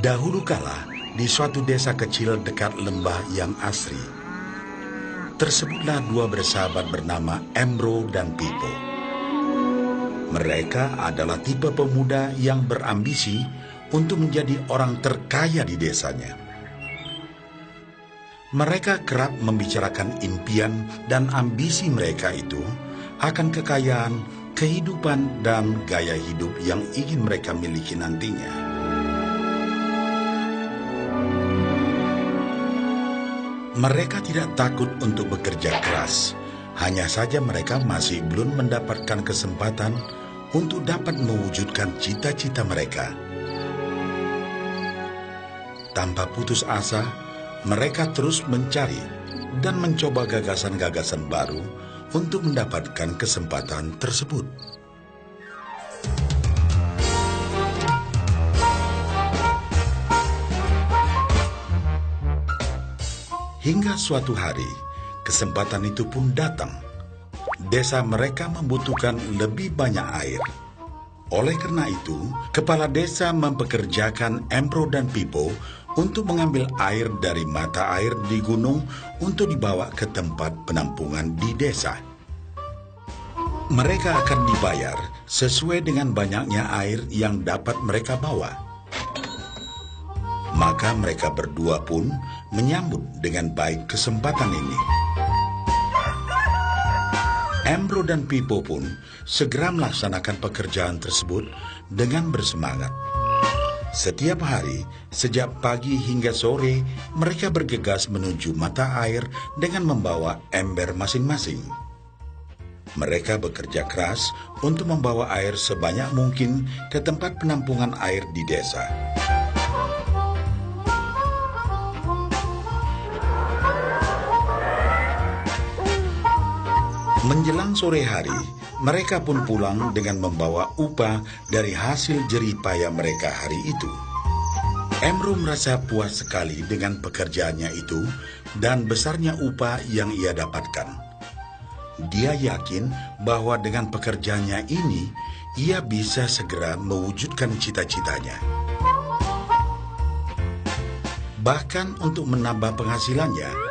Dahulu kala, di suatu desa kecil dekat lembah yang asri, tersebutlah dua bersahabat bernama Embro dan Pipo. Mereka adalah tipe pemuda yang berambisi untuk menjadi orang terkaya di desanya. Mereka kerap membicarakan impian dan ambisi mereka itu akan kekayaan, kehidupan, dan gaya hidup yang ingin mereka miliki nantinya. Mereka tidak takut untuk bekerja keras, hanya saja mereka masih belum mendapatkan kesempatan untuk dapat mewujudkan cita-cita mereka. Tanpa putus asa, mereka terus mencari dan mencoba gagasan-gagasan baru untuk mendapatkan kesempatan tersebut. Hingga suatu hari, kesempatan itu pun datang. Desa mereka membutuhkan lebih banyak air. Oleh karena itu, kepala desa mempekerjakan Embro dan Pipo untuk mengambil air dari mata air di gunung untuk dibawa ke tempat penampungan di desa. Mereka akan dibayar sesuai dengan banyaknya air yang dapat mereka bawa. Maka mereka berdua pun menyambut dengan baik kesempatan ini. Embro dan Pipo pun segera melaksanakan pekerjaan tersebut dengan bersemangat. Setiap hari, sejak pagi hingga sore, mereka bergegas menuju mata air dengan membawa ember masing-masing. Mereka bekerja keras untuk membawa air sebanyak mungkin ke tempat penampungan air di desa. Menjelang sore hari, mereka pun pulang dengan membawa upah dari hasil jerih payah mereka hari itu. Embro merasa puas sekali dengan pekerjaannya itu dan besarnya upah yang ia dapatkan. Dia yakin bahwa dengan pekerjaannya ini, ia bisa segera mewujudkan cita-citanya. Bahkan untuk menambah penghasilannya,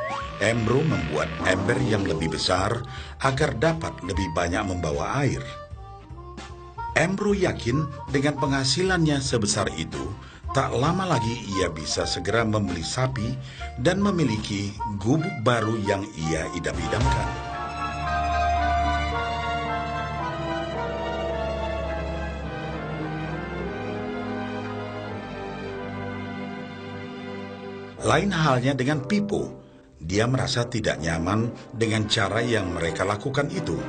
Embro membuat ember yang lebih besar agar dapat lebih banyak membawa air. Embro yakin dengan penghasilannya sebesar itu, tak lama lagi ia bisa segera membeli sapi dan memiliki gubuk baru yang ia idam-idamkan. Lain halnya dengan Pipo. Dia merasa tidak nyaman dengan cara yang mereka lakukan itu.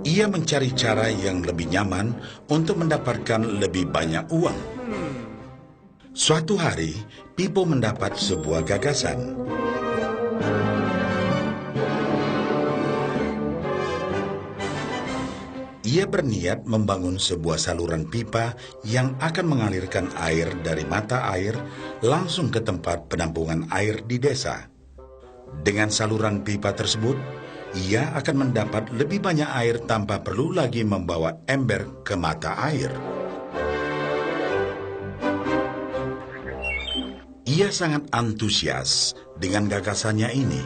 Ia mencari cara yang lebih nyaman untuk mendapatkan lebih banyak uang. Suatu hari, Pipo mendapat sebuah gagasan. Ia berniat membangun sebuah saluran pipa yang akan mengalirkan air dari mata air langsung ke tempat penampungan air di desa. Dengan saluran pipa tersebut, ia akan mendapat lebih banyak air tanpa perlu lagi membawa ember ke mata air. Ia sangat antusias dengan gagasannya ini.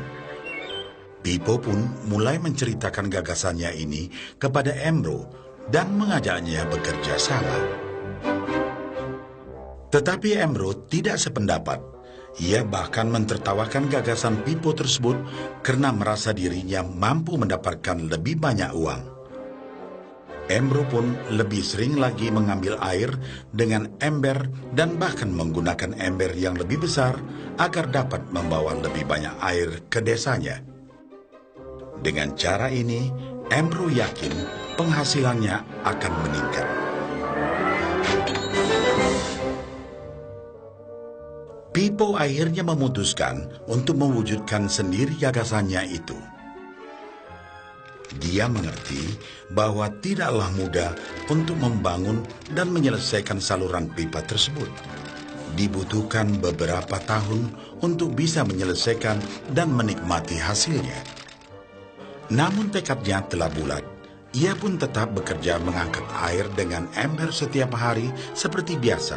Pipo pun mulai menceritakan gagasannya ini kepada Embro dan mengajaknya bekerja sama. Tetapi Embro tidak sependapat. Ia bahkan mentertawakan gagasan Pipo tersebut karena merasa dirinya mampu mendapatkan lebih banyak uang. Embro pun lebih sering lagi mengambil air dengan ember dan bahkan menggunakan ember yang lebih besar agar dapat membawa lebih banyak air ke desanya. Dengan cara ini, Embro yakin penghasilannya akan meningkat. Pipo akhirnya memutuskan untuk mewujudkan sendiri gagasannya itu. Dia mengerti bahwa tidaklah mudah untuk membangun dan menyelesaikan saluran pipa tersebut. Dibutuhkan beberapa tahun untuk bisa menyelesaikan dan menikmati hasilnya. Namun tekadnya telah bulat. Ia pun tetap bekerja mengangkat air dengan ember setiap hari seperti biasa.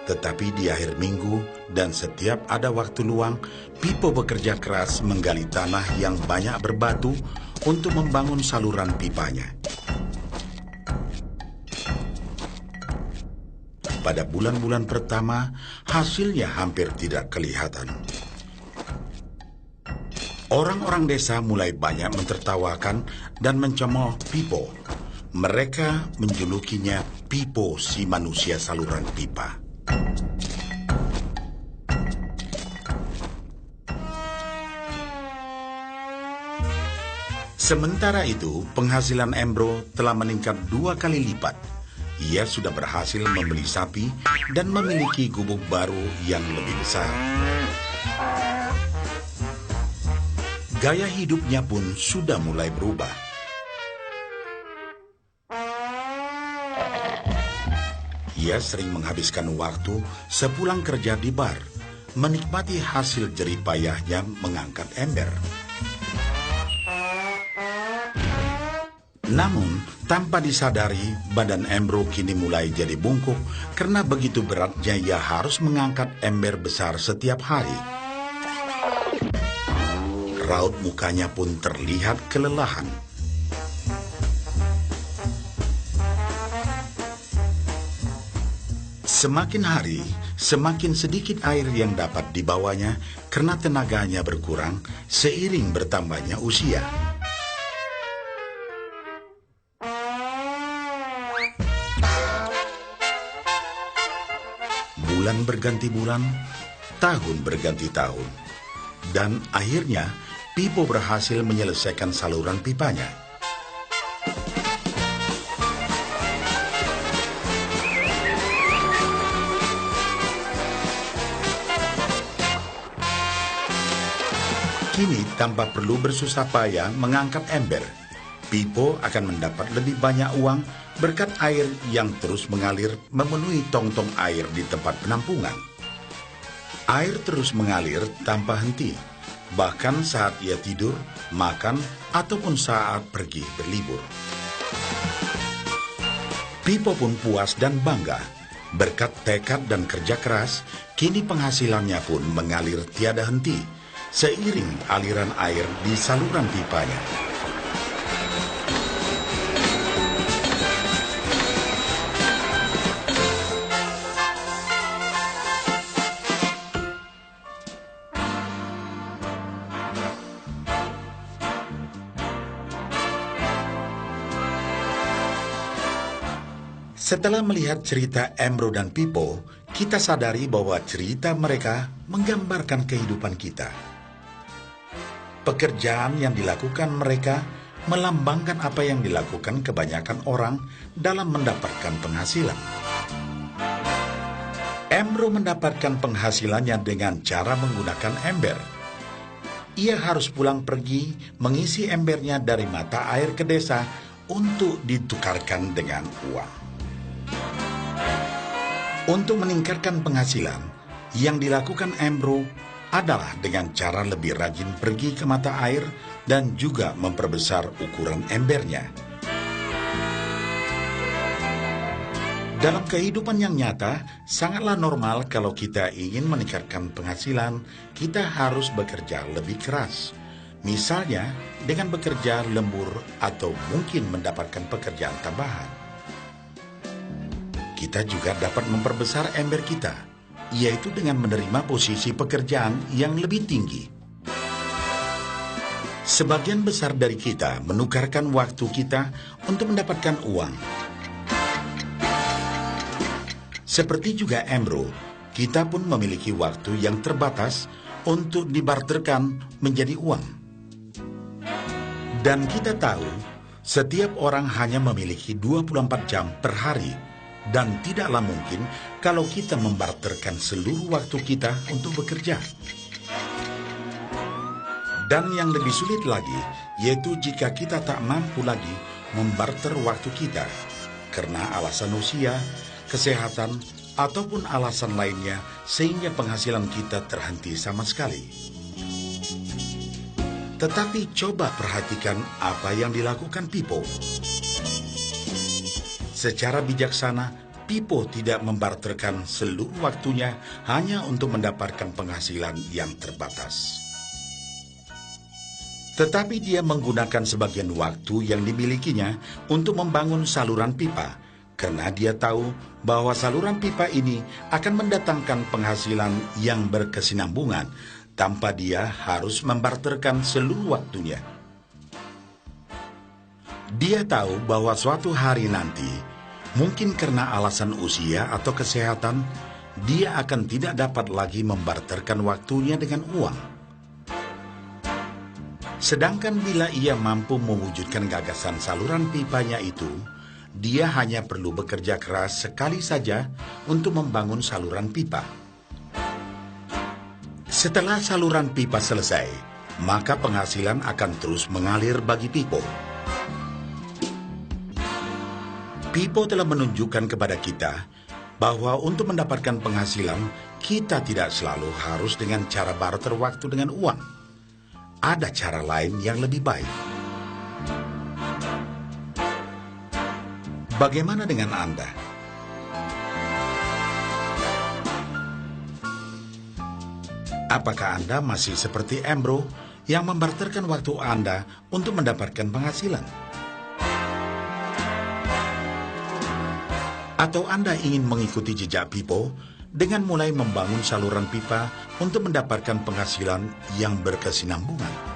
Tetapi di akhir minggu dan setiap ada waktu luang, Pipo bekerja keras menggali tanah yang banyak berbatu untuk membangun saluran pipanya. Pada bulan-bulan pertama, hasilnya hampir tidak kelihatan. Orang-orang desa mulai banyak mentertawakan dan mencemooh Pipo. Mereka menjulukinya Pipo si manusia saluran pipa. Sementara itu, penghasilan Embro telah meningkat 2 kali lipat. Ia sudah berhasil membeli sapi dan memiliki gubuk baru yang lebih besar. Gaya hidupnya pun sudah mulai berubah. Ia sering menghabiskan waktu sepulang kerja di bar, menikmati hasil jerih payahnya mengangkat ember. Namun, tanpa disadari, badan Embro kini mulai jadi bungkuk karena begitu beratnya ia harus mengangkat ember besar setiap hari. Raut mukanya pun terlihat kelelahan. Semakin hari, semakin sedikit air yang dapat dibawanya karena tenaganya berkurang seiring bertambahnya usia. Bulan berganti bulan, tahun berganti tahun. Dan akhirnya, Pipo berhasil menyelesaikan saluran pipanya. Kini, tanpa perlu bersusah payah mengangkat ember, Pipo akan mendapat lebih banyak uang berkat air yang terus mengalir memenuhi tong-tong air di tempat penampungan. Air terus mengalir tanpa henti, bahkan saat ia tidur, makan, ataupun saat pergi berlibur. Pipo pun puas dan bangga. Berkat tekad dan kerja keras, kini penghasilannya pun mengalir tiada henti, seiring aliran air di saluran pipanya. Setelah melihat cerita Embro dan Pipo, kita sadari bahwa cerita mereka menggambarkan kehidupan kita. Pekerjaan yang dilakukan mereka melambangkan apa yang dilakukan kebanyakan orang dalam mendapatkan penghasilan. Embro mendapatkan penghasilannya dengan cara menggunakan ember. Ia harus pulang pergi mengisi embernya dari mata air ke desa untuk ditukarkan dengan uang. Untuk meningkatkan penghasilan, yang dilakukan Embro adalah dengan cara lebih rajin pergi ke mata air dan juga memperbesar ukuran embernya. Dalam kehidupan yang nyata, sangatlah normal kalau kita ingin meningkatkan penghasilan, kita harus bekerja lebih keras. Misalnya, dengan bekerja lembur atau mungkin mendapatkan pekerjaan tambahan. Kita juga dapat memperbesar ember kita, yaitu dengan menerima posisi pekerjaan yang lebih tinggi. Sebagian besar dari kita menukarkan waktu kita untuk mendapatkan uang. Seperti juga Embro, kita pun memiliki waktu yang terbatas untuk dibarterkan menjadi uang. Dan kita tahu, setiap orang hanya memiliki 24 jam per hari, dan tidaklah mungkin kalau kita membarterkan seluruh waktu kita untuk bekerja. Dan yang lebih sulit lagi, yaitu jika kita tak mampu lagi membarter waktu kita, karena alasan usia, kesehatan, ataupun alasan lainnya, sehingga penghasilan kita terhenti sama sekali. Tetapi coba perhatikan apa yang dilakukan Pipo. Secara bijaksana, Pipo tidak membarterkan seluruh waktunya hanya untuk mendapatkan penghasilan yang terbatas. Tetapi dia menggunakan sebagian waktu yang dimilikinya untuk membangun saluran pipa, karena dia tahu bahwa saluran pipa ini akan mendatangkan penghasilan yang berkesinambungan tanpa dia harus membarterkan seluruh waktunya. Dia tahu bahwa suatu hari nanti, mungkin karena alasan usia atau kesehatan, dia akan tidak dapat lagi membarterkan waktunya dengan uang. Sedangkan bila ia mampu mewujudkan gagasan saluran pipanya itu, dia hanya perlu bekerja keras sekali saja untuk membangun saluran pipa. Setelah saluran pipa selesai, maka penghasilan akan terus mengalir bagi Pipo. Pipo telah menunjukkan kepada kita bahwa untuk mendapatkan penghasilan, kita tidak selalu harus dengan cara barter waktu dengan uang. Ada cara lain yang lebih baik. Bagaimana dengan Anda? Apakah Anda masih seperti Embro yang membarterkan waktu Anda untuk mendapatkan penghasilan? Atau Anda ingin mengikuti jejak Pipo dengan mulai membangun saluran pipa untuk mendapatkan penghasilan yang berkesinambungan?